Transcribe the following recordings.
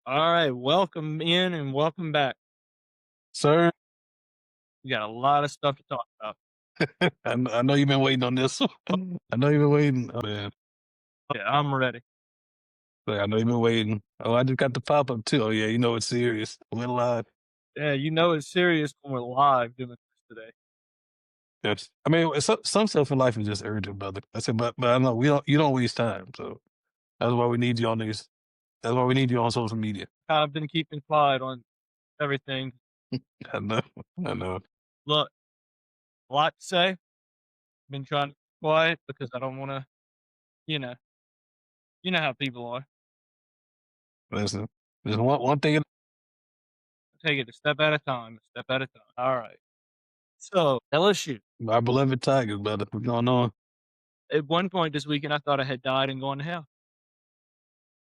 All right, welcome in and welcome back. Sir, We got a lot of stuff to talk about. I know you've been waiting on this. I know you've been waiting. Oh, man. Yeah, I'm ready. I know you've been waiting. Oh, I just got the pop up too. Oh, yeah, you know it's serious. We're live. Yeah, you know it's serious when we're live doing this today. Yes. I mean, some stuff in life is just urgent, brother. I said, but I know you don't waste time. So that's why we need you on these. That's why we need you on social media. Kind of been keeping quiet on everything. I know. I know. Look, a lot to say. Been trying to be quiet because I don't want to, you know, you know how people are. Listen, there's one thing. Take it a step at a time, a step at a time. All right. So LSU. Our beloved Tigers, brother. What's going on? At one point this weekend, I thought I had died and gone to hell.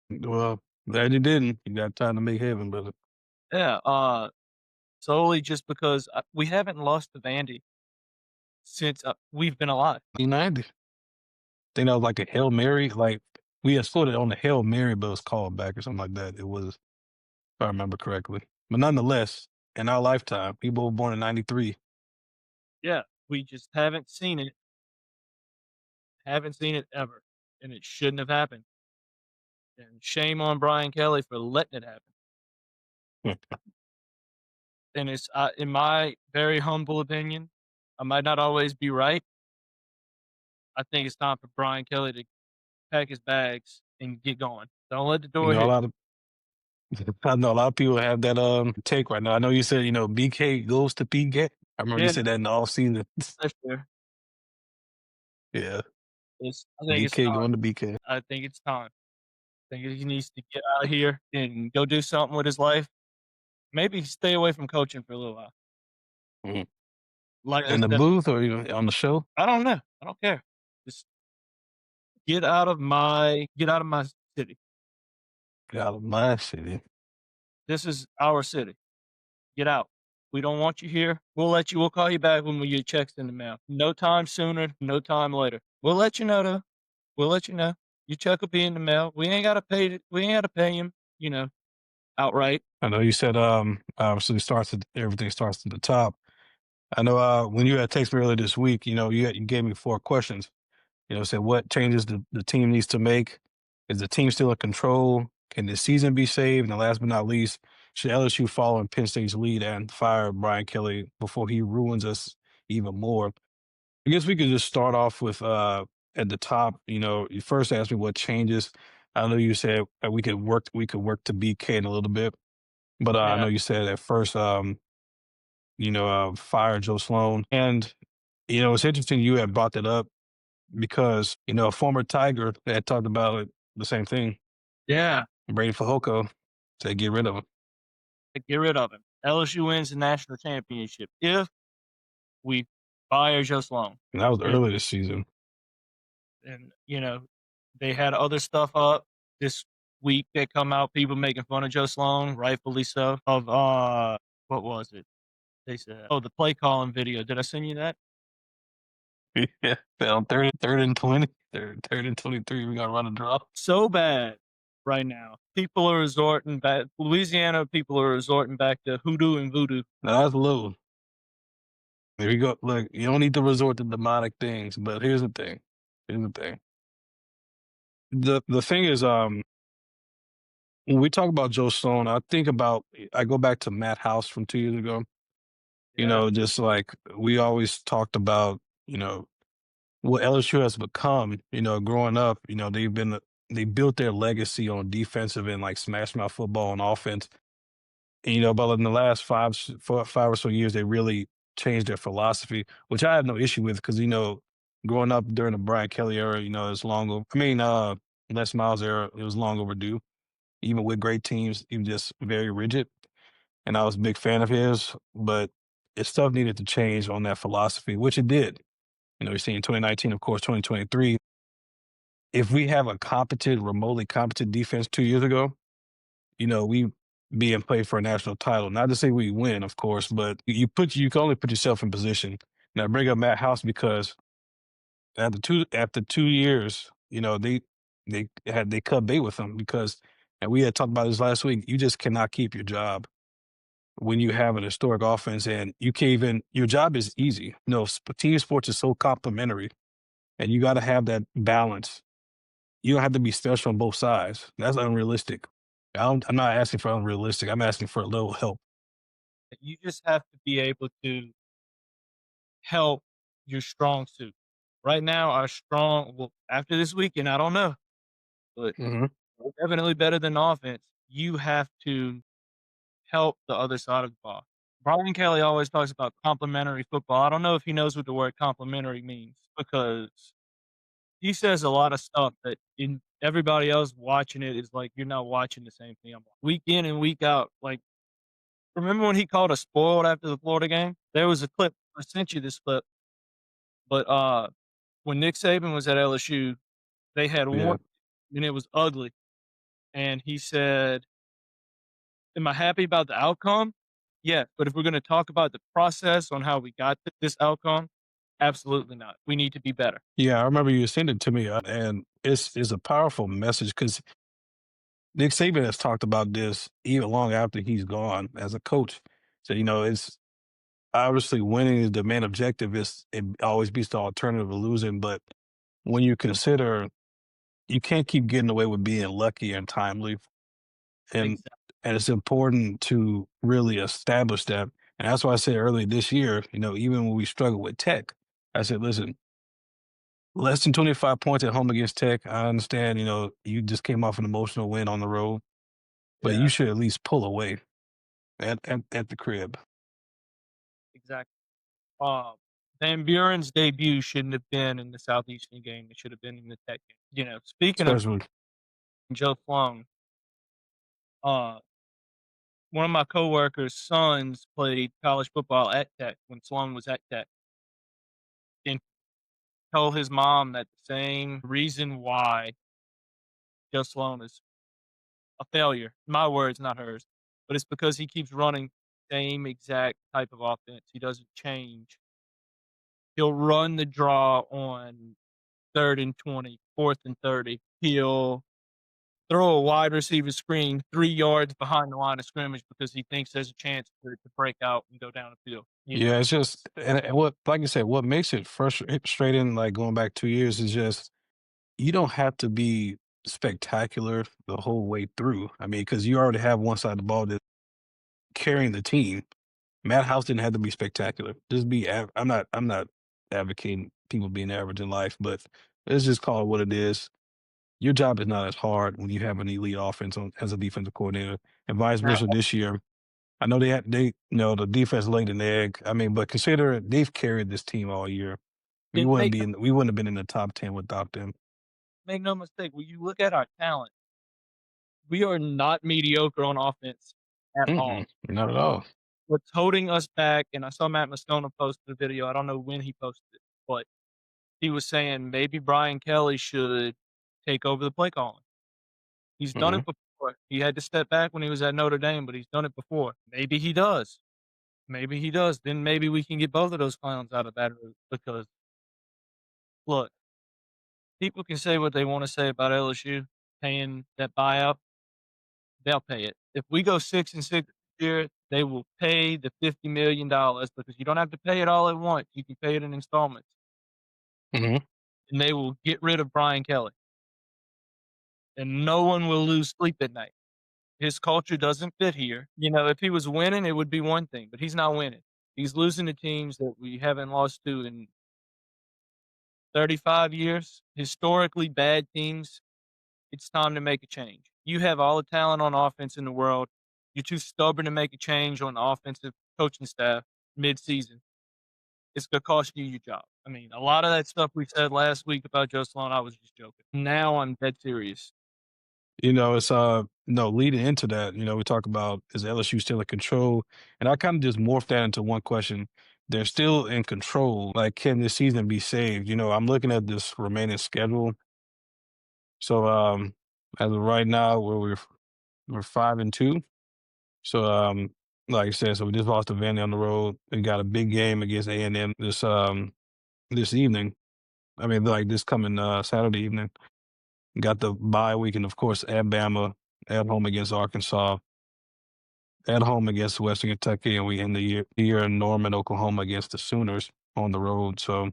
Well, glad you didn't. You got time to make heaven, brother. Yeah. Solely just because we haven't lost to Vandy since we've been alive. 90. Think that was like a Hail Mary. Like we had scored it on the Hail Mary, but it was called back or something like that. It was, if I remember correctly. But nonetheless, in our lifetime, people were born in '93. Yeah, we just haven't seen it ever, and it shouldn't have happened, and shame on Brian Kelly for letting it happen, and it's, in my very humble opinion, I might not always be right. I think it's time for Brian Kelly to pack his bags and get going. Don't let the You door know, a hit lot of I know a lot of people have that take right now. I know you said BK goes to PK. I remember you. you Yeah, said that in the off season. that's fair. Yeah, I think it's BK time. going to BK. I think it's time. I think he needs to get out of here and go do something with his life. Maybe stay away from coaching for a little while. Mhm. Like I In the said, booth or on the show? I don't know. I don't care. Just get out of my city. Get out of my city. This is our city. Get out. We don't want you here. We'll call you back when we get checks in the mail. No time sooner, no time later. We'll let you know though. We'll let you know. Your check will be in the mail. We ain't gotta pay him, you know, outright. I know you said obviously everything starts at the top. I know when you had text me earlier this week, you gave me 4 questions. Said what changes the team needs to make. Is the team still in control? Can the season be saved? And last but not least, should LSU follow in Penn State's lead and fire Brian Kelly before he ruins us even more? I guess we could just start off with at the top. You first asked me what changes. I know you said we could work to BK in a little bit, but I Yeah. know you said at first fire Joe Sloan. And it's interesting you had brought that up because a former Tiger had talked about it, the same thing. Yeah. Brady Fajoko said get rid of him. Get rid of him. LSU wins the national championship if we fire Joe Sloan. And that was And early this season. they had other stuff up this week that come out, people making fun of Joe Sloan, rightfully so, of, what was it? They said, "Oh, the play calling video." Did I send you that? Yeah, on third and 20, third and 23, we got to run a draw. So bad right now. People are resorting back Louisiana people are resorting back to hoodoo and voodoo. Now that's low. There you go. Look, you don't need to resort to demonic things, but here's the thing. Here's the thing. The thing is, when we talk about Joe Sloan, I go back to Matt House from 2 years ago. Yeah. Just like we always talked about, you know, what LSU has become, growing up, they built their legacy on defensive and like smash mouth football and offense. And, but in the last 5 or so years, they really changed their philosophy, which I have no issue with because growing up during the Brian Kelly era, it's long over. I mean, Les Miles era, it was long overdue. Even with great teams, he was just very rigid, and I was a big fan of his. But his stuff needed to change on that philosophy, which it did. You're seeing 2019, of course, 2023. If we have a competent, remotely competent defense 2 years ago, we be in play for a national title. Not to say we win, of course, but you can only put yourself in position. Now, I bring up Matt House because after 2 years, they cut bait with him because And we had talked about this last week. You just cannot keep your job when you have an historic offense and you can't even, your job is easy. No, team sports is so complimentary and you got to have that balance. You don't have to be special on both sides. That's unrealistic. I'm not asking for unrealistic. I'm asking for a little help. You just have to be able to help your strong suit. Right now, our strong well, after this weekend, I don't know, but Hmm. we're definitely better than offense. You have to help the other side of the ball. Brian Kelly always talks about complimentary football. I don't know if he knows what the word complimentary means because he says a lot of stuff that in everybody else watching it is like, you're not watching the same thing I'm week in and week out. Like, remember when he called us spoiled after the Florida game? There was a clip. I sent you this clip, but when Nick Saban was at LSU, they had one Yeah. and it was ugly. And he said, am I happy about the outcome? Yeah. But if we're going to talk about the process on how we got to this outcome, absolutely not. We need to be better. Yeah. I remember you sent it to me and it's a powerful message because Nick Saban has talked about this even long after he's gone as a coach. So, it's obviously winning is the main objective. It always beats the alternative of losing. But when you consider you can't keep getting away with being lucky and timely, and Exactly. it's important to really establish that. And that's why I said earlier this year, even when we struggled with Tech, I said, listen, less than 25 points at home against Tech. I understand, you just came off an emotional win on the road, but you Yeah, should at least pull away at the crib. exactly. Uh, Van Buren's debut shouldn't have been in the Southeastern game. It should have been in the Tech game. Speaking of Especially, Joe Flung, uh, one of my coworkers' sons played college football at Tech when Sloan was at Tech, and told his mom that the same reason why Joe Sloan is a failure. My words, not hers, but it's because he keeps running the same exact type of offense. He doesn't change. He'll run the draw on 3rd and 20, 4th and 30. He'll throw a wide receiver screen 3 yards behind the line of scrimmage because he thinks there's a chance for it to break out and go down the field. yeah, it's just, and what, like you said, what makes it frustrating, like going back 2 years, is just you don't have to be spectacular the whole way through. I mean, because you already have one side of the ball that's carrying the team. Matt House didn't have to be spectacular. Just be. I'm not advocating people being average in life, but let's just call it what it is. Your job is not as hard when you have an elite offense as a defensive coordinator, and vice Now, versa. This year, I know the defense laid an egg. I mean, but consider they've carried this team all year. and We wouldn't have been in the top 10 without them. make no mistake, when you look at our talent, we are not mediocre on offense at all. Mm-mm, not at all. What's holding us back, and I saw Matt Moscona post the video, I don't know when he posted it, but he was saying maybe Brian Kelly should take over the play calling. He's done Hmm. it before. He had to step back when he was at Notre Dame, but he's done it before. Maybe he does. Maybe he does. Then maybe we can get both of those clowns out of Baton Rouge because, look, people can say what they wanna say about LSU paying that buyout. They'll pay it. If we go 6-6 this year, they will pay the $50 million because you don't have to pay it all at once. You can pay it in installments, Hmm. and they will get rid of Brian Kelly, and no one will lose sleep at night. His culture doesn't fit here. If he was winning, it would be one thing, but he's not winning. He's losing to teams that we haven't lost to in 35 years, historically bad teams. It's time to make a change. You have all the talent on offense in the world. You're too stubborn to make a change on the offensive coaching staff mid-season. It's gonna cost you your job. I mean, a lot of that stuff we said last week about Joe Sloan, I was just joking. Now I'm dead serious. It's no, leading into that, we talk about, is LSU still in control? And I kind of just morphed that into one question. They're still in control. Like, can this season be saved? I'm looking at this remaining schedule. So as of right now, we're 5-2. So like I said, so we just lost to Vandy on the road. We got a big game against A&M this evening. I mean, like this coming Saturday evening. Got the bye week, and of course at Bama, at home against Arkansas, at home against Western Kentucky, and we end the year in Norman, Oklahoma against the Sooners on the road. So,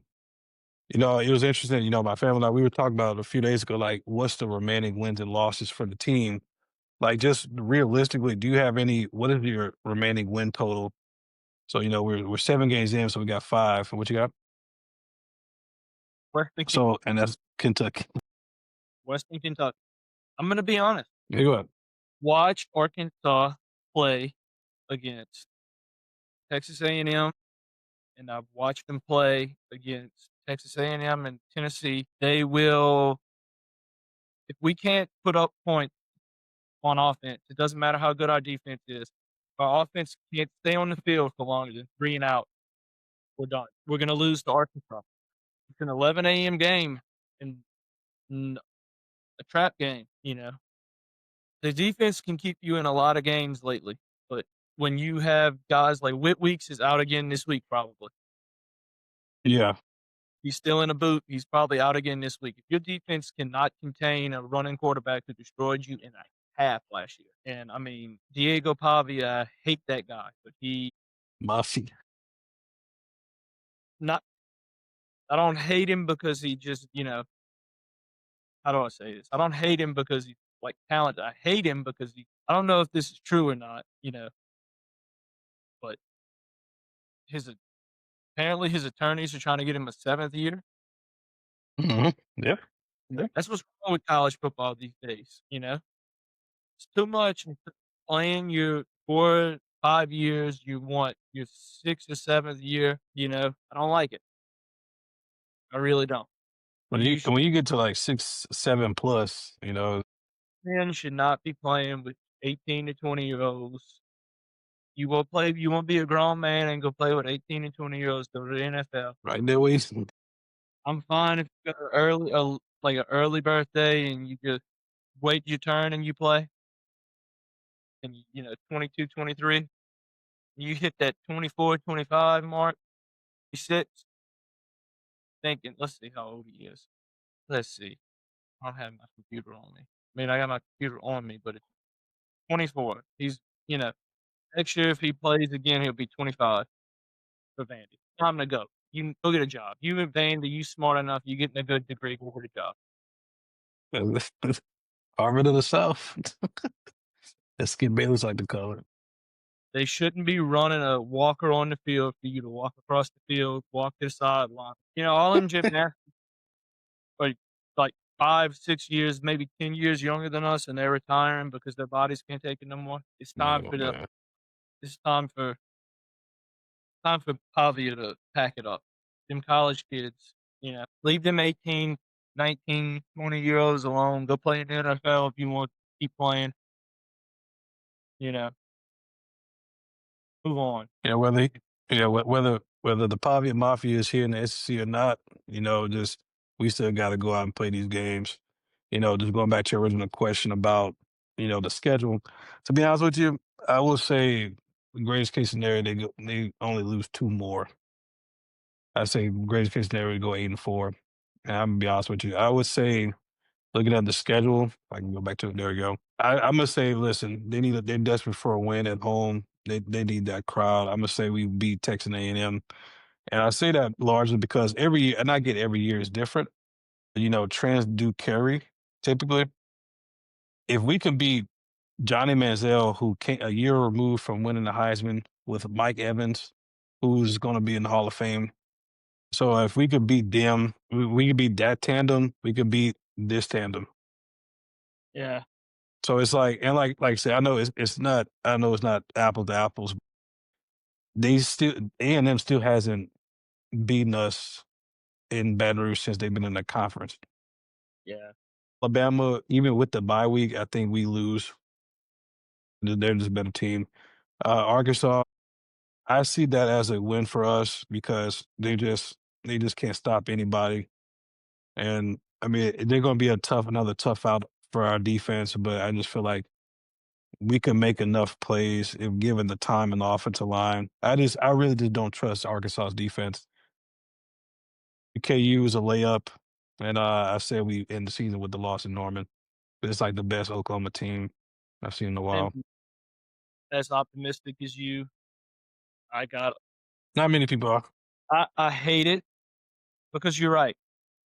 it was interesting. My family and I, we were talking about it a few days ago, like what's the remaining wins and losses for the team? Like just realistically, do you have what is your remaining win total? So, we're 7 games in, so we got five. What you got? Western Ken So, and that's Kentucky. Western Kentucky. I'm gonna be honest, Yeah, go ahead. watch Arkansas play against Texas A&M, and I've watched them play against Texas A&M and M and Tennessee. They will if we can't put up points on offense, it doesn't matter how good our defense is. If our offense can't stay on the field for longer than 3 and out, we're done. We're gonna lose to Arkansas. It's an 11 a.m. game and a trap game. The defense can keep you in a lot of games lately, but when you have guys like Whit Weeks is out again this week probably. Yeah, He's still in a boot. He's probably out again this week. If your defense cannot contain a running quarterback who destroyed you in a half last year, and I mean Diego Pavia, I hate that guy, but he Mafia. not. I don't hate him because he just how do I say this? I don't hate him because he's like talented. I hate him because he. I don't know if this is true or not, but his apparently his attorneys are trying to get him a seventh year. Mhm. Yeah, yeah. That's what's wrong with college football these days. It's too much playing your 4, 5 years, you want your 6th or 7th year. I don't like it. I really don't. When you You sh when you get to like 6, 7 plus, Men should not be playing with 18 to 20-year-olds. You wanna be a grown man and go play with 18 and 20-year-olds, go to the NFL. right there, ways. I'm fine if you got an like, an early birthday and you just wait your turn and you play, and 22, 23, you hit that 24, 25 mark, 26, thinking, let's see how old he is. Let's see. I don't have my computer on me. I mean, I got my computer on me, but it's 24. You know, next year if he plays again, he'll be 25 for Vandy. Time to go. You can go get a job. You and Vandy, you smart enough, you getting a good degree, go get a job. Harvard of the South. As Skip Bayless like to call it. They shouldn't be running a walker on the field for you to walk across the field, walk to the sideline. All them gymnastics are like 5, 6 years, maybe 10 years younger than us, and they're retiring because their bodies can't take it no more. Oh man. It's time for Pavia to pack it up. Them college kids, leave them 18, 19, 20-year-olds alone. Go play in the NFL if you want to keep playing, you know, move on. Whether whether the Pavia Mafia is here in the SEC or not, just we still got to go out and play these games. Just going back to your original question about the schedule. To be honest with you, I will say the greatest case scenario they only lose two more. I say greatest case scenario we go 8-4. And I'm gonna be honest with you. I would say looking at the schedule, I can go back to it. There we go. I'm gonna say, listen, they're desperate for a win at home. They need that crowd. I'm gonna say we beat Texas A&M, and I say that largely because every year, and I get every year is different. Trends do carry typically. If we can beat Johnny Manziel, who came a year removed from winning the Heisman, with Mike Evans, who's going to be in the Hall of Fame. So if we could beat them, we could beat that tandem. We could beat this tandem. Yeah. So it's like, and like I said, I know it's not apples to apples. They still A&M still hasn't beaten us in Baton Rouge since they've been in the conference. Yeah. Alabama, even with the bye week, I think we lose. They're just a better team. Arkansas, I see that as a win for us because they just can't stop anybody. And I mean, they're going to be another tough out for our defense. But I just feel like we can make enough plays if given the time and the offensive line. I really just don't trust Arkansas's defense. KU is a layup, and I said we end the season with the loss in Norman. But it's like the best Oklahoma team. I've seen in a I'm while. as optimistic as you. I got Not many people are. I hate it because you're right.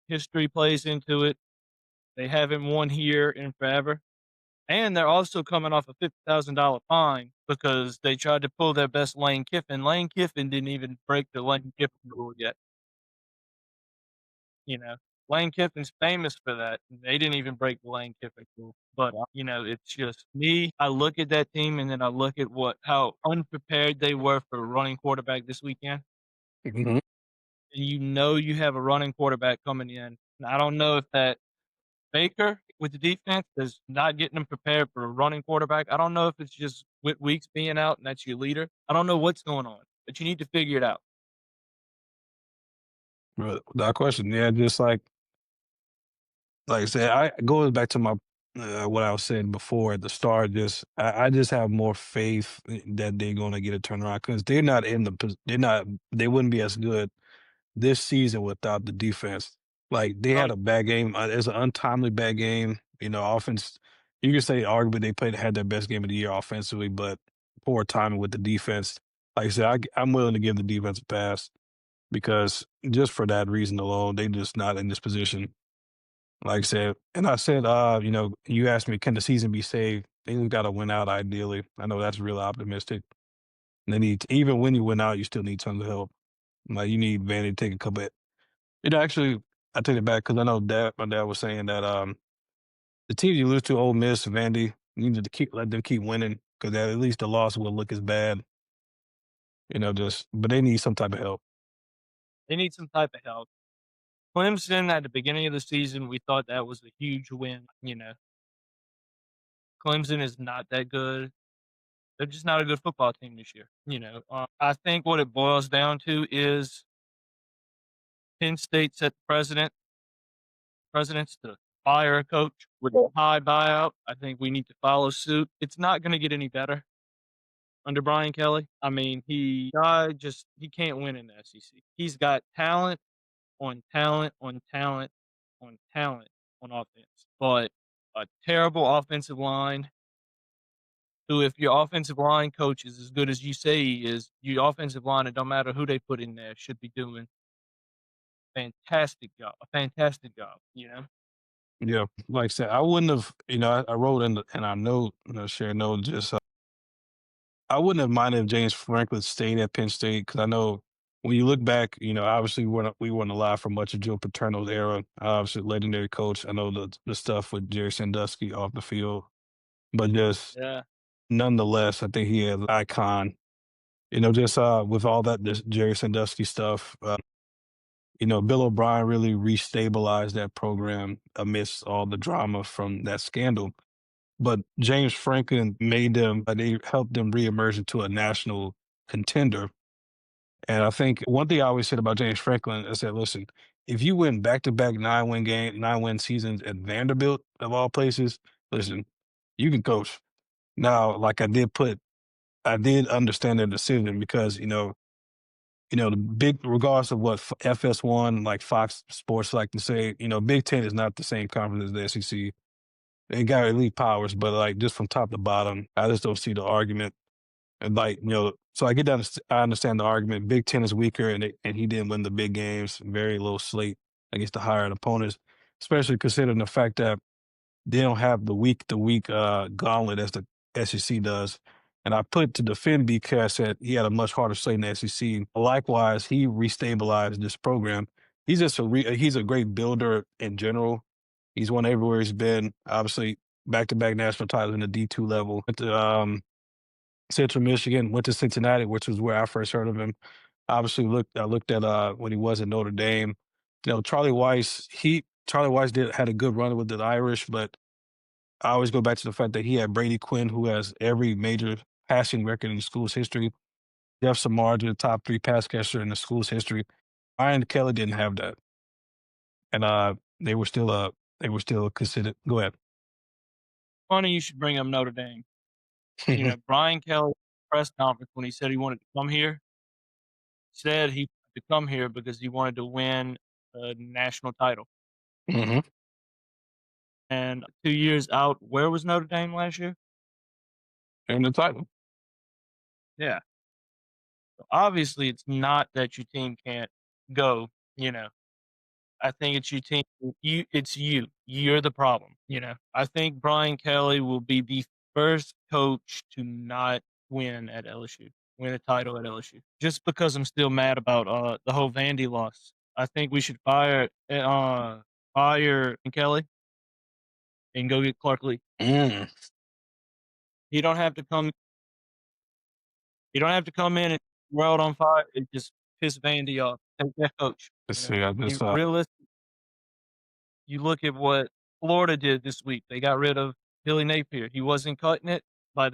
History plays into it. They haven't won here in forever, and they're also coming off a $50,000 fine because they tried to pull their best Lane Kiffin. Lane Kiffin didn't even break the Lane Kiffin rule yet, you know? Lane Kiffin's famous for that. They didn't even break the Lane Kiffin rule, but, it's just me, I look at that team, and then I look at how unprepared they were for a running quarterback this weekend, Mhm. and you have a running quarterback coming in. And I don't know if that Baker with the defense is not getting them prepared for a running quarterback. I don't know if it's just with Weeks being out and that's your leader. I don't know what's going on, but you need to figure it out. But without question, yeah, just like I said, I goes back to my what I was saying before at the start. I just have more faith that they're going to get a turnaround because they're not in they're not they wouldn't be as good this season without the defense. Like they Oh, had a bad game. It's an untimely bad game. Offense. You could say arguably they had their best game of the year offensively, but poor timing with the defense. Like I said, I'm willing to give the defense a pass because just for that reason alone, they just not in this position. Like I said, and I said, you asked me, can the season be saved? They just got to win out ideally. I know that's real optimistic. And they need, even when you win out, you still need tons of help. Like you need Vandy to take a couple. Actually, I take it back because I know my dad was saying that the teams you lose to, Ole Miss, Vandy, you need to let them keep winning because at least the loss will look as bad. But they need some type of help. they need some type of help. Clemson at the beginning of the season, we thought that was a huge win. Clemson is not that good. They're just not a good football team this year. I think what it boils down to is Penn State set the presidents to fire a coach with a high buyout. I think we need to follow suit. It's not going to get any better under Brian Kelly. I mean, he can't win in the SEC. He's got talent on talent on talent on talent on offense, but a terrible offensive line. Who, if your offensive line coach is as good as you say he is, your offensive line, it don't matter who they put in there, should be doing a fantastic job. Yeah, like I said, I wouldn't have. I wrote in our note, share note, just I wouldn't have minded if James Franklin stayed at Penn State because I know when you look back, obviously we weren't alive for much of Joe Paterno's era. Obviously, legendary coach. I know the stuff with Jerry Sandusky off the field, but just Yeah, nonetheless, I think he is an icon. Just with all that this Jerry Sandusky stuff, Bill O'Brien really restabilized that program amidst all the drama from that scandal. But James Franklin made them, they helped them reemerge into a national contender. And I think one thing I always said about James Franklin, I said, listen, if you win back to back 9-win seasons at Vanderbilt, of all places, listen, you can coach. Now, like I did understand their decision because, the big, regardless of what FS1, like Fox Sports like to say, Big Ten is not the same conference as the SEC. They got elite powers, but like just from top to bottom, I just don't see the argument. And so I get down. I understand the argument. Big Ten is weaker, and he didn't win the big games. Very low slate against the higher opponents, especially considering the fact that they don't have the week to week gauntlet as the SEC does. And I put to defend BK, I said he had a much harder slate in the SEC. Likewise, he restabilized this program. He's a great builder in general. He's won everywhere he's been. Obviously, back to back national titles in the D2 level. Went to Central Michigan, went to Cincinnati, which was where I first heard of him. Obviously, I looked at when he was at Notre Dame. Charlie Weiss had a good run with the Irish, but I always go back to the fact that he had Brady Quinn, who has every major passing record in the school's history. Jeff Samard, the top 3 pass catcher in the school's history. Ryan Kelly didn't have that, and they were still considered. Go ahead. funny you should bring up Notre Dame. Brian Kelly press conference when he said he wanted to come here, said he wanted to come here because he wanted to win a national title. Hmm. And 2 years out, where was Notre Dame last year? and the title. Yeah. So obviously, it's not that your team can't go, you know. I think it's your team. It's you. You're the problem. I think Brian Kelly will be the first coach to not win at LSU, win a title at LSU. Just because I'm still mad about the whole Vandy loss. I think we should fire Kelly and go get Clark Lee. Mm. He don't have to come. He don't have to come in and world on fire and just piss Vandy off. Take that coach. Let's see. I just Realistic. You look at what Florida did this week. They got rid of Billy Napier. He wasn't cutting it by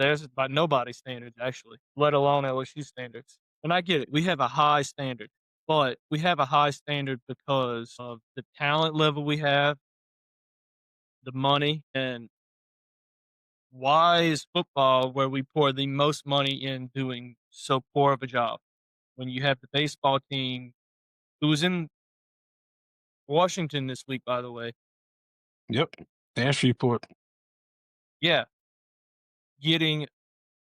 nobody's standards, actually, let alone LSU standards. And I get it. We have a high standard, but we have a high standard because of the talent level we have, the money, and why is football where we pour the most money in doing so poor of a job when you have the baseball team who was in Washington this week, by the way. yep. Dance report. Yeah, getting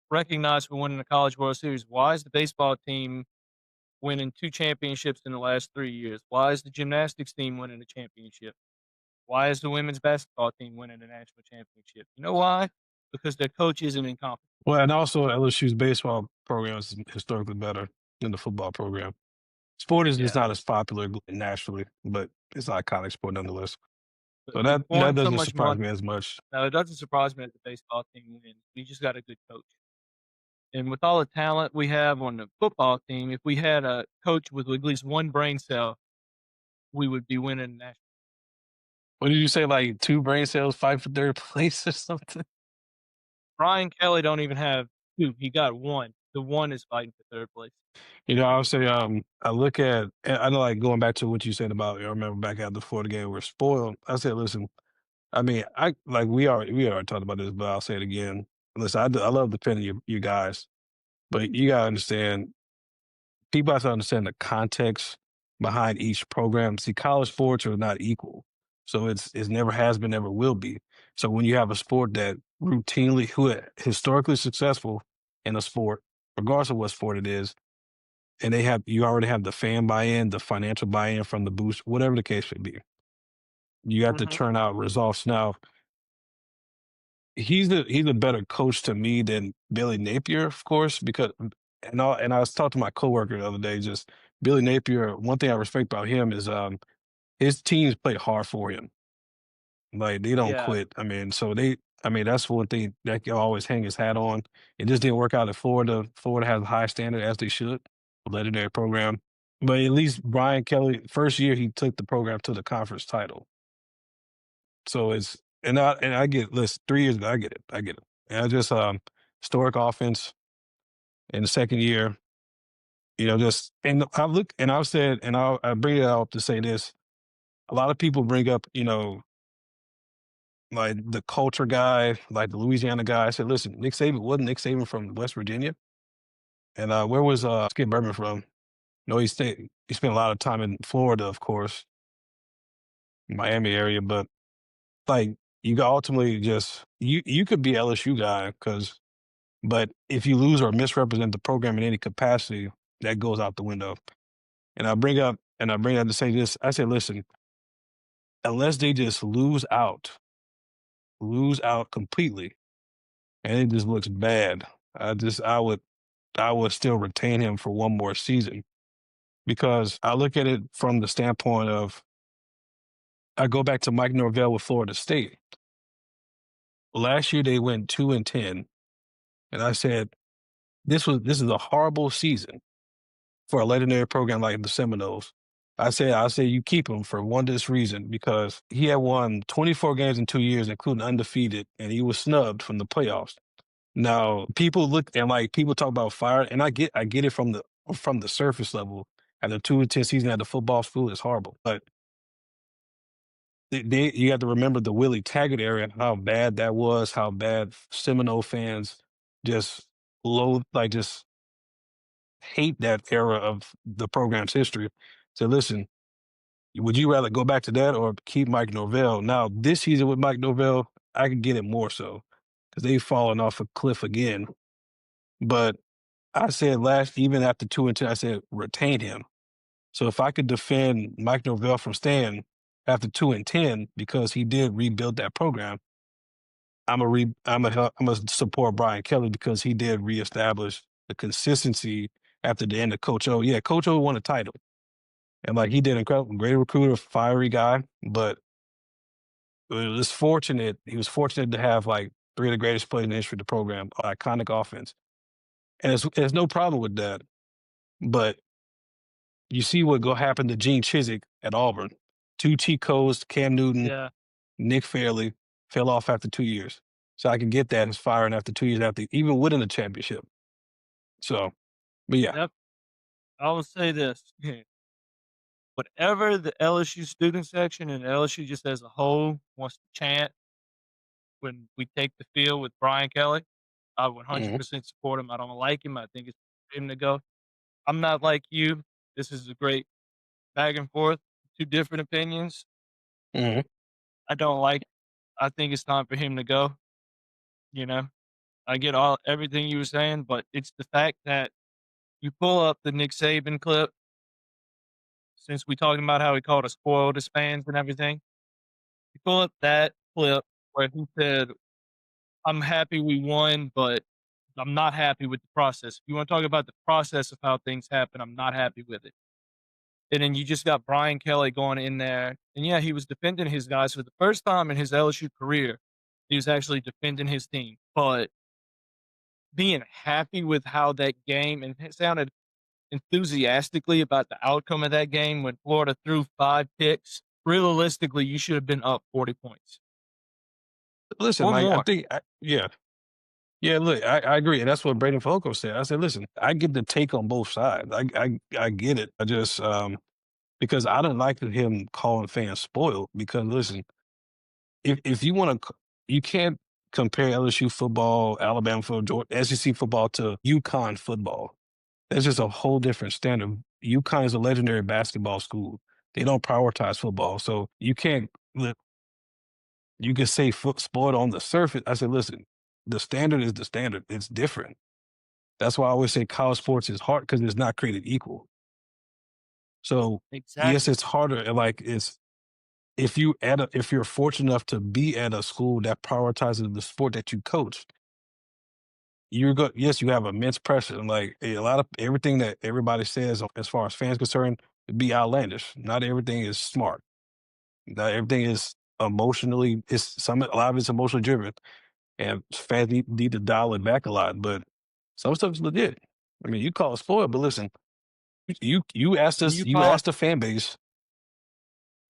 recognized for winning a College World Series. Why is the baseball team winning 2 championships in the last 3 years? Why is the gymnastics team winning a championship? Why is the women's basketball team winning a national championship? You know why? Because their coach isn't incompetent. Well, and also LSU's baseball program is historically better than the football program. Sport is just Yeah. not as popular nationally, but it's an iconic sport nonetheless. So We that pouring so doesn't much surprise money. me as much. Now, it doesn't surprise me that the baseball team wins. We just got a good coach. And with all the talent we have on the football team, if we had a coach with at least one brain cell, we would be winning national. What did you say? Like two brain cells fight for third place or something? Brian Kelly don't even have 2. He got 1. The 1 is fighting for 3rd place. You know, I would say I look at and I know like going back to what you said about I remember back at the Florida game we're spoiled. I said, listen, I mean, I like we already talked about this, but I'll say it again. Listen, I love defending you guys, but you gotta understand people have to understand the context behind each program. See, college sports are not equal. So it's never has been, never will be. So when you have a sport that routinely who are historically successful in a sport, regardless of what sport it is, and you already have the fan buy-in, the financial buy-in from the boost, whatever the case may be. You have to Mhm. turn out results. Now, he's a better coach to me than Billy Napier, of course, because and I was talking to my coworker the other day, just Billy Napier, one thing I respect about him is his teams play hard for him. Like they don't Yeah. quit. I mean, that's one thing that he'll always hang his hat on. It just didn't work out at Florida. Florida has a high standard as they should, a legendary program. But at least Brian Kelly, first year he took the program to the conference title. So it's and I get listen, 3 years ago, I get it. I get it. And I just historic offense in the second year, just and I've said, and I bring it up to say this. A lot of people bring up, like the culture guy, like the Louisiana guy. I said, listen, wasn't Nick Saban from West Virginia? And where was Skip Berman from? No, he spent a lot of time in Florida, of course, Miami area, but like you got ultimately just you could be LSU guy but if you lose or misrepresent the program in any capacity, that goes out the window. And I bring up to say this. I say, listen, unless they just lose out completely, and it just looks bad. I would still retain him for one more season because I look at it from the standpoint of I go back to Mike Norvell with Florida State. Last year they went 2-10, and I said this is a horrible season for a legendary program like the Seminoles. I say you keep him for one this reason because he had won 24 games in 2 years, including undefeated, and he was snubbed from the playoffs. Now people look and like people talk about fire, and I get it from the surface level. At the 2-10 season at the football school is horrible, but you have to remember the Willie Taggart era and how bad that was, how bad Seminole fans just just hate that era of the program's history. So listen, would you rather go back to that or keep Mike Norvell? Now, this season with Mike Norvell, I can get it more so because they've fallen off a cliff again. But I said even after 2-10, I said retain him. So if I could defend Mike Norvell from staying after 2-10 because he did rebuild that program, I'm a support Brian Kelly because he did reestablish the consistency after the end of Coach O. Yeah, Coach O won a title, and like he did incredible, great recruiter, fiery guy. But it was fortunate. He was fortunate to have like three of the greatest players in the history of the program, iconic offense, and there's no problem with that. But you see what go happen to Gene Chizik at Auburn. Two cheat codes, Cam Newton, Yeah. Nick Fairley fell off after 2 years. So I can get that as firing after 2 years after even winning the championship. So, but yeah. Yep. I will say this. Whatever the LSU student section and LSU just as a whole wants to chant when we take the field with Brian Kelly, I Mhm, 100% support him. I don't like him. I think it's for him to go. I'm not like you. This is a great back and forth, two different opinions. mhm. I don't like I think it's time for him to go, you know? I get all everything you were saying, but it's the fact that you pull up the Nick Saban clip, since we talking about how he called us spoiled as fans and everything. You pull up that clip where he said, "I'm happy we won, but I'm not happy with the process." If you wanna talk about the process of how things happen, I'm not happy with it. And then you just got Brian Kelly going in there, and yeah, he was defending his guys for the first time in his LSU career. He was actually defending his team, but being happy with how that game and it sounded enthusiastically about the outcome of that game when Florida threw 5 picks. Realistically, you should have been up 40 points Listen, or like I more. think, yeah, yeah. Look, I agree, and that's what Braden Falco said. I said, listen, I get the take on both sides. I get it. I just because I don't like him calling fans spoiled. Because listen, if you want to, you can't compare LSU football, Alabama football, SEC football to UConn football. That's just a whole different standard. UConn is a legendary basketball school. They don't prioritize football, so you can't. You can say foot sport on the surface. I said, listen, the standard is the standard. It's different. That's why I always say college sports is hard because it's not created equal. So yes, Exactly. it's harder. And like it's if you're fortunate enough to be at a school that prioritizes the sport that you coach, yes, you have immense pressure. And like a lot of everything that everybody says as far as fans concerned, be outlandish. Not everything is smart. Not everything is emotionally. A lot of it's emotionally driven. And fans need to dial it back a lot, but some stuff is legit. I mean, you call it spoiled, but listen, When you you call asked the fan base.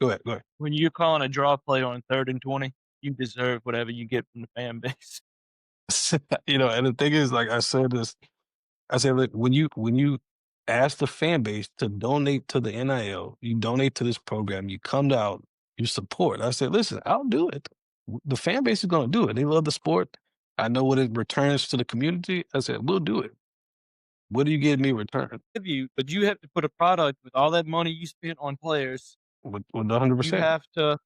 Go ahead. when you're calling a draw play on 3rd and 20, you deserve whatever you get from the fan base. And the thing is, like I said this, I said, look, when you ask the fan base to donate to the NIL, you donate to this program, you come out, you support. I said, listen, I'll do it. The fan base is going to do it. They love the sport. I know what it returns to the community. I said, we'll do it. What do you give me in return? Give you, but you have to put a product with all that money you spent on players. With You 100%. have to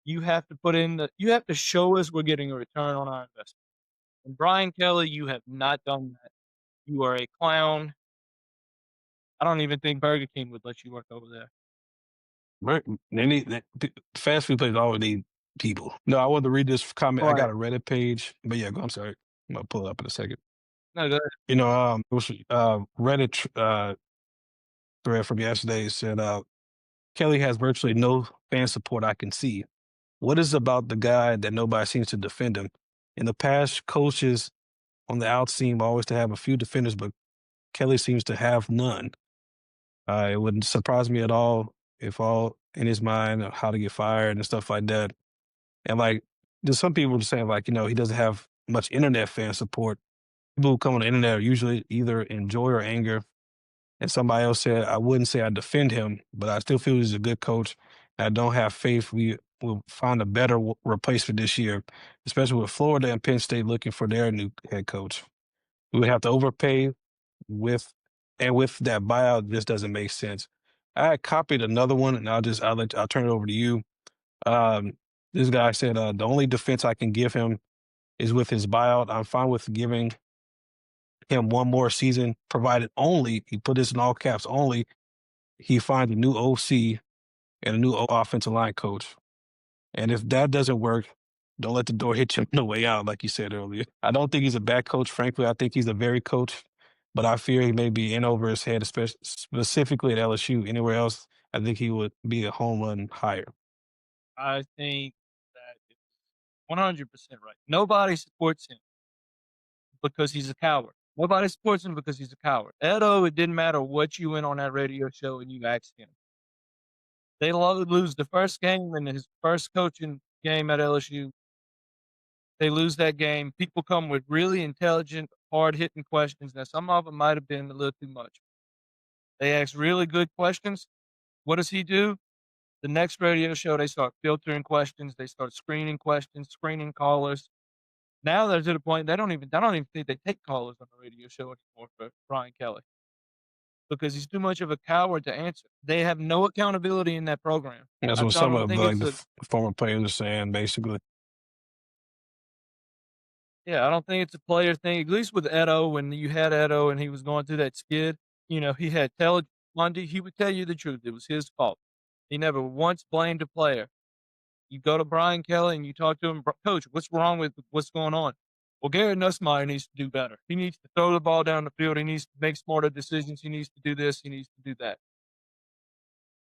you have to put in the you have to show us we're getting a return on our investment. And Brian Kelly, you have not done that. You are a clown. I don't even think Burger King would let you work over there. Right. Fast food places always need people. No, I wanted to read this comment. I got Right. a Reddit page, but yeah, I'm sorry. I'm gonna pull it up in a second. No, go It was Reddit thread from yesterday said, Kelly has virtually no fan support I can see. What is about the guy that nobody seems to defend him? In the past, coaches on the out seem always to have a few defenders, but Kelly seems to have none. It wouldn't surprise me at all if all in his mind of how to get fired and stuff like that. And like, there's some people saying like, he doesn't have much internet fan support. People who come on the internet are usually either in joy or anger. And somebody else said, I wouldn't say I defend him, but I still feel he's a good coach. I don't have faith we will find a better replacement this year, especially with Florida and Penn State looking for their new head coach. We would have to overpay with, and with that buyout, this doesn't make sense. I copied another one, and I'll turn it over to you. Um, this guy said, the only defense I can give him is with his buyout. I'm fine with giving him one more season, provided only he put this in all caps only he finds a new OC and a new offensive line coach. And if that doesn't work, don't let the door hit you on the way out, like you said earlier. I don't think he's a bad coach, frankly. I think he's a very coach, but I fear he may be in over his head, especially specifically at LSU. Anywhere else, I think he would be a home run higher. I think that it's 100% right. Nobody supports him because he's a coward. Nobody supports him because he's a coward. Edo, it didn't matter what you went on that radio show and you asked him. They lose the first game in his first coaching game at LSU. They lose that game. People come with really intelligent, hard hitting questions. Now, some of them might have been a little too much. They ask really good questions. What does he do? The next radio show, they start filtering questions. They start screening questions, screening callers. Now they're to the point I don't even think they take callers on the radio show anymore for Brian Kelly because he's too much of a coward to answer. They have no accountability in that program. That's I what some don't of think like it's the a former players are saying, basically. Yeah, I don't think it's a player thing. At least with Edo, when you had Edo and he was going through that skid, he had tell Lundy, he would tell you the truth. It was his fault. He never once blamed a player. You go to Brian Kelly and you talk to him, Coach, what's wrong with what's going on? Well, Garrett Nussmeier needs to do better. He needs to throw the ball down the field. He needs to make smarter decisions. He needs to do this. He needs to do that.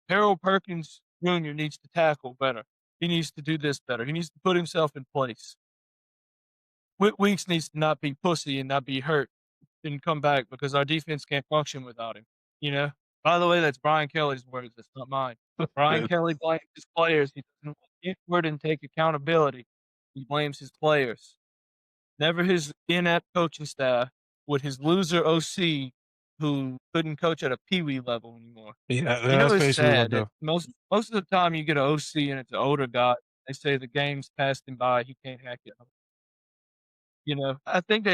Harold Perkins Jr. needs to tackle better. He needs to do this better. He needs to put himself in place. Whit Weeks needs to not be pussy and not be hurt and come back because our defense can't function without him. You know. By the way, that's Brian Kelly's words. That's not mine. Brian Yeah. Kelly blames his players. He doesn't want inward and take accountability. He blames his players, never his inept coaching staff with his loser OC who couldn't coach at a pee wee level anymore. Yeah, You know, that's it's basically what sad that the most of the time you get an OC and it's an older guy. They say the game's passed him by. He can't hack it. I think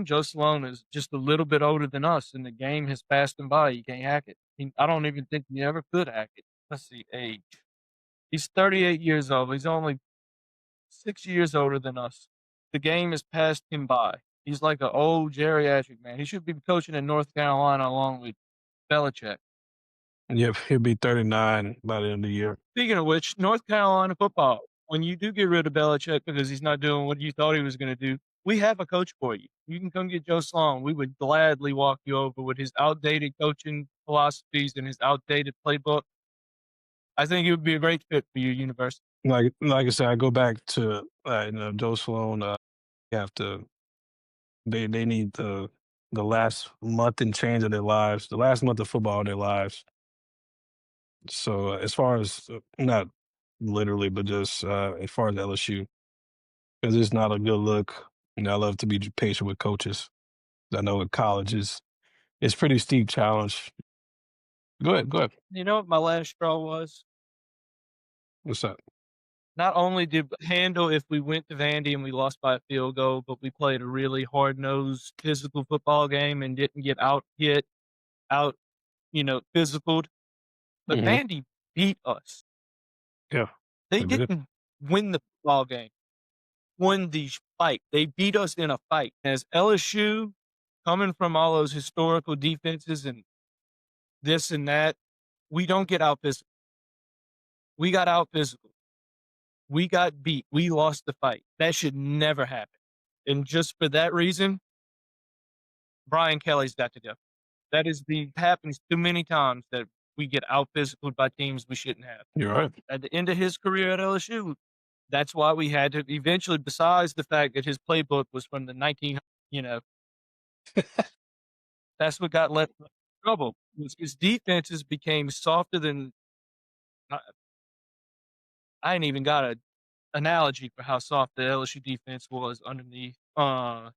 Joe Sloan is just a little bit older than us, and the game has passed him by. He can't hack it. I don't even think he ever could hack it. Let's see, age. He's 38 years old. He's only 6 years older than us. The game has passed him by. He's like an old geriatric man. He should be coaching in North Carolina along with Belichick. yep, he'll be 39 by the end of the year. Speaking of which, North Carolina football, when you do get rid of Belichick because he's not doing what you thought he was gonna do, we have a coach for you. You can come get Joe Sloan. We would gladly walk you over with his outdated coaching philosophies and his outdated playbook. I think it would be a great fit for your university. Like I said, I go back to Joe Sloan. You have to they need the last month and change of their lives, the last month of football of their lives. So as far as not literally, but just as far as LSU, because it's not a good look. I love to be patient with coaches. I know at college it's pretty steep challenge. Go ahead, go ahead. You know what my last straw was? What's up? Not only did handle if we went to Vandy and we lost by a field goal, but we played a really hard-nosed physical football game and didn't get out, physicaled. But Hmm. Vandy beat us. Yeah, They they did. didn't win the football game, won the fight. They beat us in a fight. As LSU, coming from all those historical defenses and this and that, we don't get out physical. We got out physical. We got beat. We lost the fight. That should never happen. And just for that reason, Brian Kelly's got to go. That is the happens too many times that we get out physical by teams we shouldn't have. You're right. At the end of his career at LSU, that's why we had to eventually, besides the fact that his playbook was from the 19, that's what got left in trouble. Was his defenses became softer than I, I ain't even got a analogy for how soft the LSU defense was underneath. I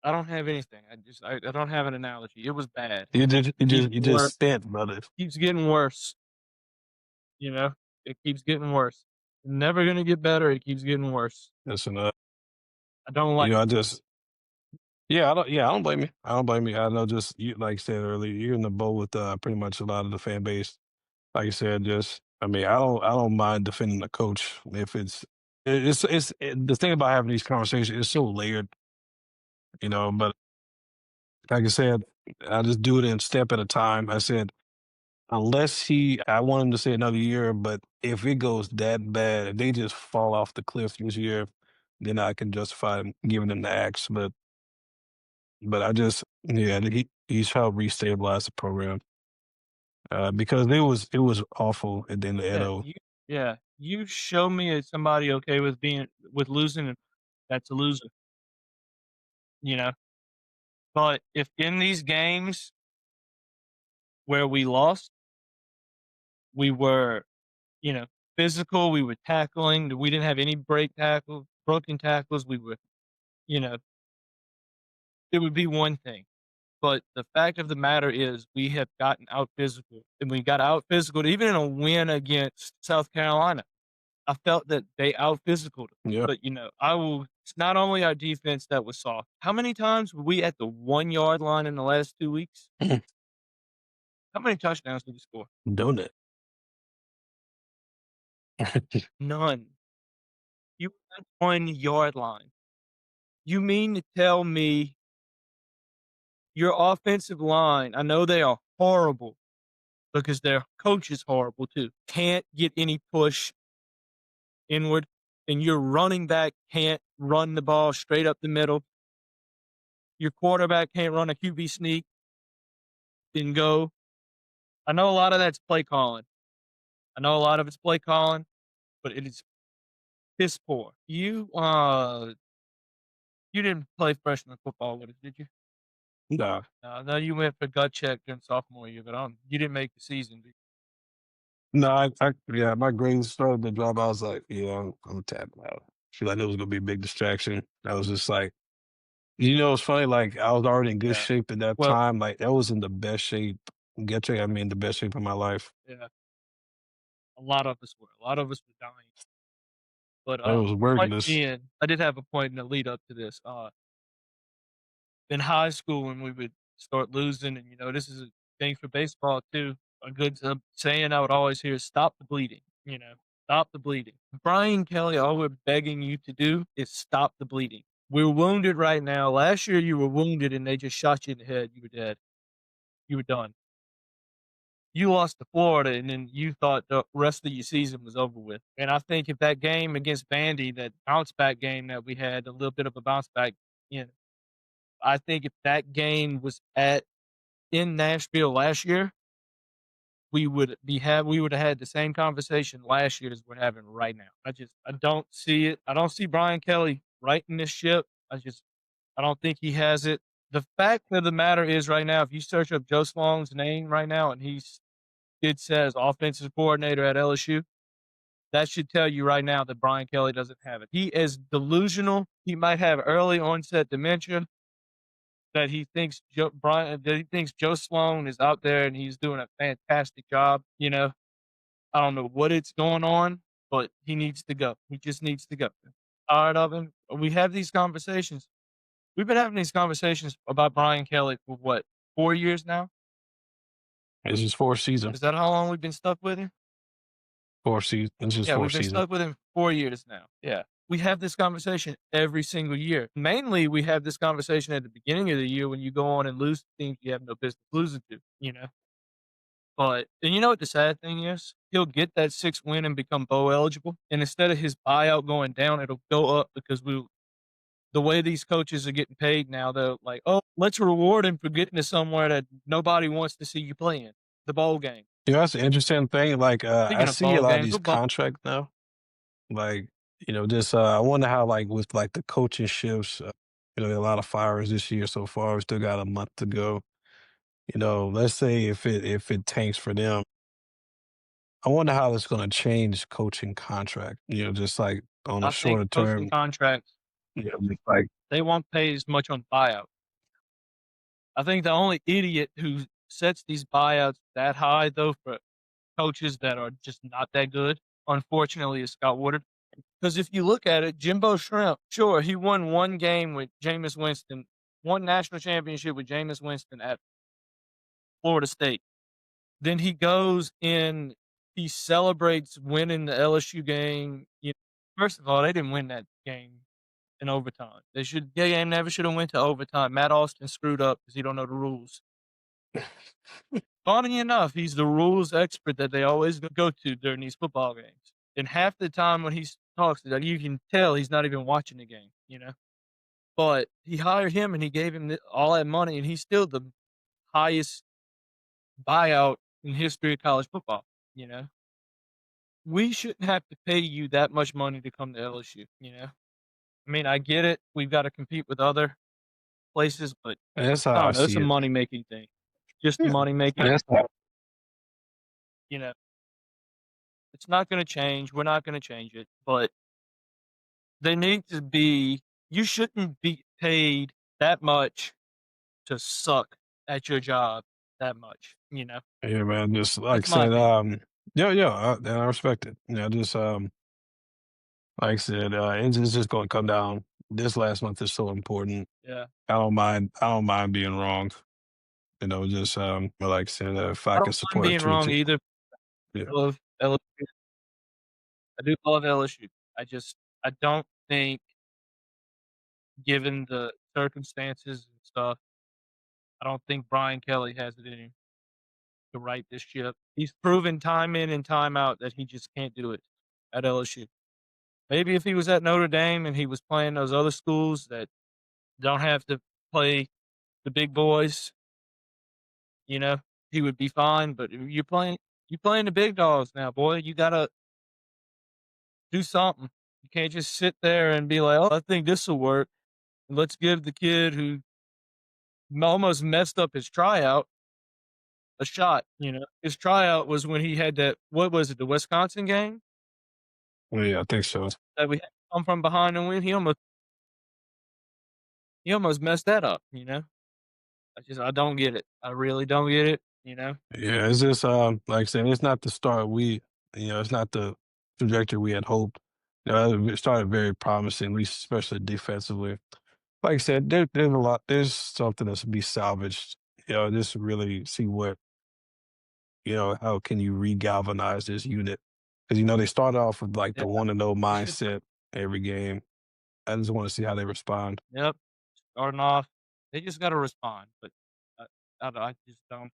don't have anything. I don't have an analogy. It was bad. Keeps You getting just worse. spent, brother. Keeps getting worse. You know, it keeps getting worse. Never gonna get better. It keeps getting worse. That's enough. I don't like. I just I don't blame you. I don't blame you. I know just you like I said earlier, you're in the boat with pretty much a lot of the fan base. Like you said, just I mean, I don't mind defending the coach the thing about having these conversations is so layered, but like I said, I just do it in step at a time. I said, I want him to say another year, but if it goes that bad, if they just fall off the cliff this year, then I can justify giving them the axe. But yeah, he's helped restabilize the program because it was awful at the end of Yeah, Edo. you show me as somebody okay with losing, and that's a loser, you know? But if in these games where we lost, we were, you know, physical, we were tackling, we didn't have any broken tackles, we were, you know, it would be one thing. But the fact of the matter is we have gotten out physical, and we got out physical even in a win against South Carolina. I felt that they out physicaled us. Yeah. But, it's not only our defense that was soft. How many times were we at the 1-yard line in the last 2 weeks? How many touchdowns did we score? Donut. None. You were at 1-yard line. You mean to tell me your offensive line, I know they are horrible because their coach is horrible too, can't get any push inward, and your running back can't run the ball straight up the middle. Your quarterback can't run a QB sneak and go. I know a lot of that's play calling. I know a lot of it's play calling, but it is piss poor. You didn't play freshman football with us, did you? Nah. I know you went for gut check during sophomore year, but you didn't make the season. Did you? No, yeah, my grades started to drop. I was like, yeah, I'm tapped out. Feel like it was gonna be a big distraction. I was just like, it's funny. Like I was already in good Yeah. shape at that Well, time. Like that was in the best shape. Get you? I mean, the best shape of my life. yeah, a lot of us were. A lot of us were dying. But It was point worthless. being, I did have a point in the lead up to this. In high school when we would start losing, and this is a thing for baseball too. A good saying I would always hear is "Stop the bleeding." Stop the bleeding. Brian Kelly, all we're begging you to do is stop the bleeding. We're wounded right now. Last year you were wounded and they just shot you in the head. You were dead. You were done. You lost to Florida, and then you thought the rest of your season was over with. And I think if that game against Vandy, that bounce back game that we had, a little bit of a bounce back, you know, I think if that game was at in Nashville last year, we would have had the same conversation last year as we're having right now. I don't see it. I don't see Brian Kelly righting this ship. I don't think he has it. The fact of the matter is right now, if you search up Joe Sloan's name right now and it says offensive coordinator at LSU, that should tell you right now that Brian Kelly doesn't have it. He is delusional. He might have early onset dementia. That he thinks Joe Sloan is out there and he's doing a fantastic job. I don't know what it's going on, but he needs to go. He just needs to go. Tired of him. We have these conversations. We've been having these conversations about Brian Kelly for what, 4 years now? It's just four season, Is that how long we've been stuck with him? 4 season. It's just Yeah, four we've been season. stuck with him for 4 years now. Yeah. We have this conversation every single year. Mainly, we have this conversation at the beginning of the year when you go on and lose to teams you have no business losing to. And you know what the sad thing is? He'll get that 6th win and become bowl eligible, and instead of his buyout going down, it'll go up because the way these coaches are getting paid now, they're like, "Oh, let's reward him for getting to somewhere that nobody wants to see you play in, the bowl game." That's an interesting thing. Like I Speaking of see a bowl lot of games, these contracts now. Like just I wonder how like with like the coaching shifts. A lot of fires this year so far. We still got a month to go. Let's say if it tanks for them, I wonder how it's going to change coaching contract. Just like on a I think shorter coaching term. contracts, Just like they won't pay as much on buyout. I think the only idiot who sets these buyouts that high, though, for coaches that are just not that good, unfortunately, is Scott Woodard. Because if you look at it, Jimbo Shrimp, sure, he won one game with Jameis Winston, one national championship with Jameis Winston at Florida State. Then he goes in, he celebrates winning the LSU game, First of all, they didn't win that game in overtime. They game never should have went to overtime. Matt Austin screwed up because he don't know the rules. Funny enough, he's the rules expert that they always go to during these football games. And half the time when he talks, like, you can tell he's not even watching the game, you know? But he hired him and he gave him all that money, and he's still the highest buyout in history of college football, you know? We shouldn't have to pay you that much money to come to LSU, you know? I mean, I get it. We've got to compete with other places, but And that's I how I don't know. It's a see it. money making thing. Just a Yeah, money making, that's how you know, it's not going to change. We're not going to change it, but they need to be, you shouldn't be paid that much to suck at your job that much, you know? yeah, man, just like That's I my said, opinion. yeah, yeah, and I respect it. You know, just, like I said, it's just gonna come down. This last month is so important. Yeah. I don't mind being wrong, you know, just, but like I said, if I I can don't mind support a being two wrong t either. yeah. I love LSU. I do love LSU. I don't think, given the circumstances and stuff, I don't think Brian Kelly has it in him to right this ship. He's proven time in and time out that he just can't do it at LSU. Maybe if he was at Notre Dame and he was playing those other schools that don't have to play the big boys, you know, he would be fine. But you're playing the big dogs now, boy. You gotta do something. You can't just sit there and be like, "Oh, I think this will work. Let's give the kid who almost messed up his tryout a shot." You know, his tryout was when he had that. What was it? The Wisconsin game Yeah, I think so. that we had to come from behind and win. He almost messed that up. You know, I don't get it. I really don't get it. You know. Yeah, it's just, like I said, it's not the start it's not the trajectory we had hoped. It started very promising, at least especially defensively. Like I said, there's something that's to be salvaged. Just really see how can you re-galvanize this unit? Because, they started off with like Yeah. the 1-0 They should. mindset every game. I just want to see how they respond. Yep. Starting off, they just got to respond. But I, I just don't.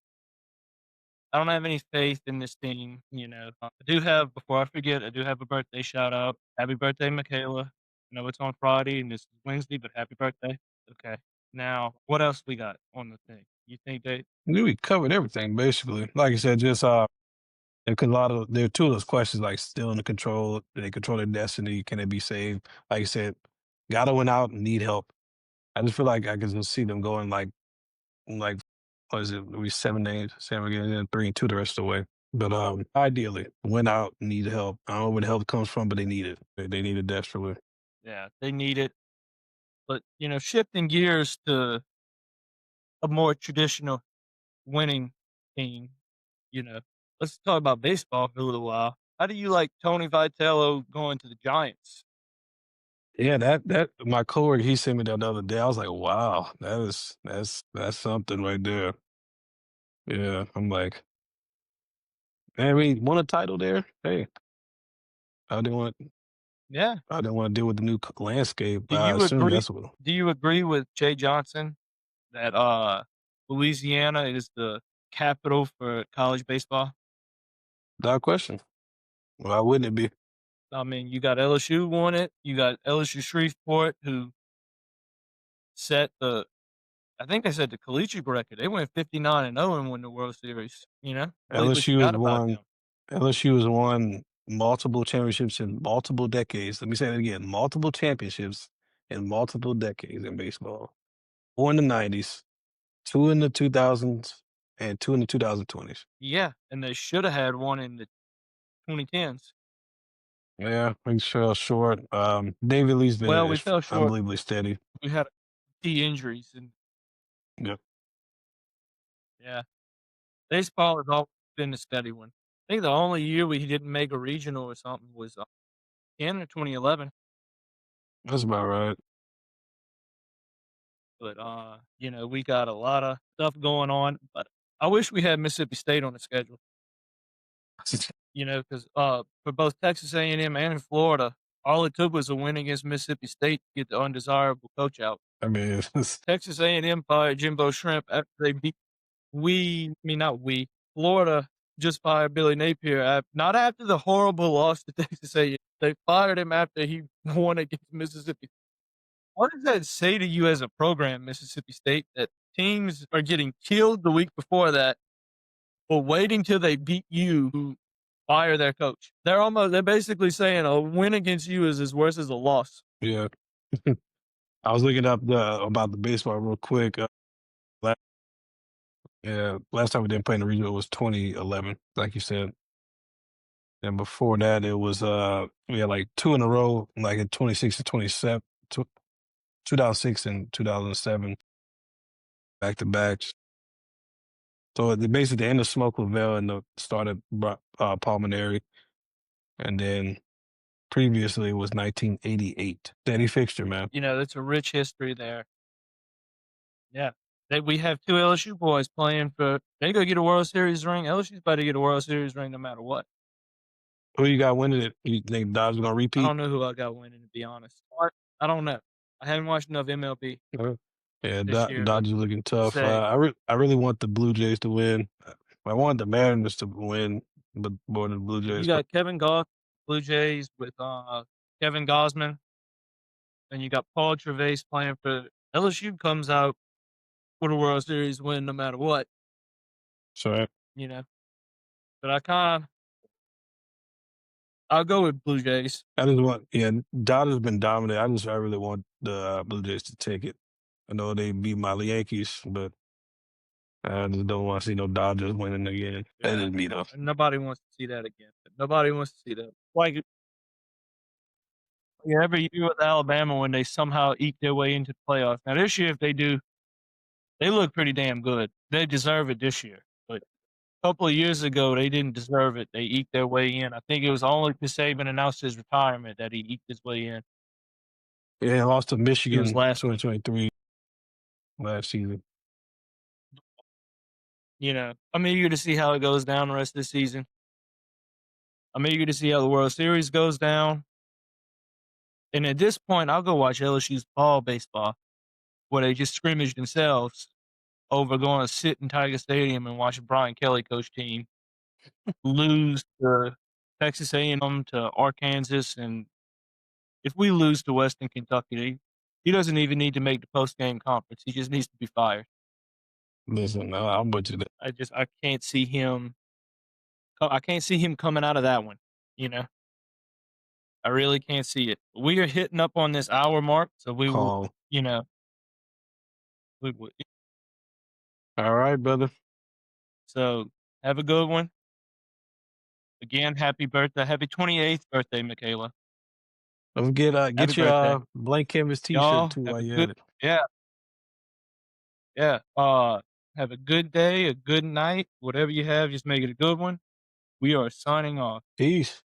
I don't have any faith in this team, you know. I do have, before I forget, I do have a birthday shout out. Happy birthday, Michaela. I know it's on Friday and this is Wednesday, but happy birthday. Okay. Now, what else we got on the thing? You think they, We covered everything basically. Like I said, just because a lot of there are two of those questions like still in the control, do they control their destiny? Can they be saved? Like I said, gotta win out and need help. I just feel like I can just see them going like what is it? We 7 days, 7 games, and 3-2 the rest of the way. But ideally, win out, need help. I don't know where the help comes from, but they need it. They need it desperately. yeah, they need it. But, shifting gears to a more traditional winning team, you know, let's talk about baseball for a little while. How do you like Tony Vitello going to the Giants? Yeah, that my coworker he sent me that the other day. I was like, wow, that's something right there. Yeah, I'm like, man, we won a title there. Hey, I didn't want Yeah. I didn't want to deal with the new landscape. Do I you assume agree that's what do you agree with Jay Johnson that, Louisiana is the capital for college baseball? without question. Why wouldn't it be? I mean, you got LSU won it, you got LSU Shreveport who set the, I think they set the collegiate record. They went 59 and 0 and won the World Series, you know? Completely LSU has forgot about won them. LSU has won multiple championships in multiple decades. Let me say that again. Multiple championships in multiple decades in baseball. 4 in the 90s, 2 in the 2000s, and 2 in the 2020s. Yeah, and they shoulda had one in the 2010s. Yeah, we fell short. David Lee's been Well, we is fell short. unbelievably steady. We had key injuries and Yep. yeah, baseball has always been a steady one. I think the only year we didn't make a regional or something was, 10 or 2011. That's about right. But, we got a lot of stuff going on, but I wish we had Mississippi State on the schedule, because for both Texas A&M and Florida, All it took was a win against Mississippi State to get the undesirable coach out. I mean, Texas A&M fired Jimbo Shrimp after they beat we I mean, not we, Florida just fired Billy Napier not after the horrible loss to Texas A&M. They fired him after he won against Mississippi. What does that say to you as a program, Mississippi State, that teams are getting killed the week before that, but waiting till they beat you to fire their coach? They're basically saying a win against you is as worse as a loss. yeah. I was looking up about the baseball real quick. La- yeah, last time we didn't play in the regional was 2011, like you said. And before that, it was we had like two in a row, like in 26 and 27, 2006 and 2007, back to backs. So basically, the end of Smoke Lavelle and the start of Pulmonary, and then previously was 1988. Steady fixture, man. You know, that's a rich history there. Yeah. We have 2 LSU boys playing for they go get a World Series ring. LSU's about to get a World Series ring no matter what. Who you got winning it? You think Dodgers gonna I repeat? don't know who I got winning, to be honest. I don't know. I haven't watched enough MLB Uh, Yeah, this year Dodgers looking to tough. say. I really want the Blue Jays to win. I want the Mariners to win, but more than the Blue You Jays. got Kevin Goff, Blue Jays with, Kevin Gausman, and you got Paul Treves playing for LSU comes out with a World Series win no matter what, So you know? But I'll go with Blue Jays. I just want, yeah, Dodgers been dominant. I really want the Blue Jays to take it. I know they beat my Yankees, but I just don't want to see no Dodgers winning again. That Yeah. is me though. And nobody wants to see that again. Nobody wants to see that. Like, yeah, every year with Alabama when they somehow eke their way into the playoffs. Now this year, if they do, they look pretty damn good. They deserve it this year. But a couple of years ago, they didn't deserve it. They eked their way in. I think it was only because Saban announced his retirement that he eked his way in. Yeah, lost to It was Michigan last week. 2023 last season. You know, I'm eager to see how it goes down the rest of the season. I'm eager to see how the World Series goes down. And at this point, I'll go watch LSU's fall baseball, where they just scrimmage themselves over going to sit in Tiger Stadium and watch a Brian Kelly coach team lose to Texas A&M, to Arkansas, and if we lose to Western Kentucky, he doesn't even need to make the post-game conference. He just needs to be fired. Listen, I'm with you there. I can't see him. I can't see him coming out of that one. You know, I really can't see it. We are hitting up on this hour mark, so we will. Call. You know, we will. All right, brother. So have a good one. Again, happy birthday. Happy 28th birthday, Michaela. Don't forget, Happy get your birthday. blank canvas T-shirt Y'all too have while a you're good at it. yeah, yeah. Have a good day, a good night. Whatever you have, just make it a good one. We are signing off. Peace.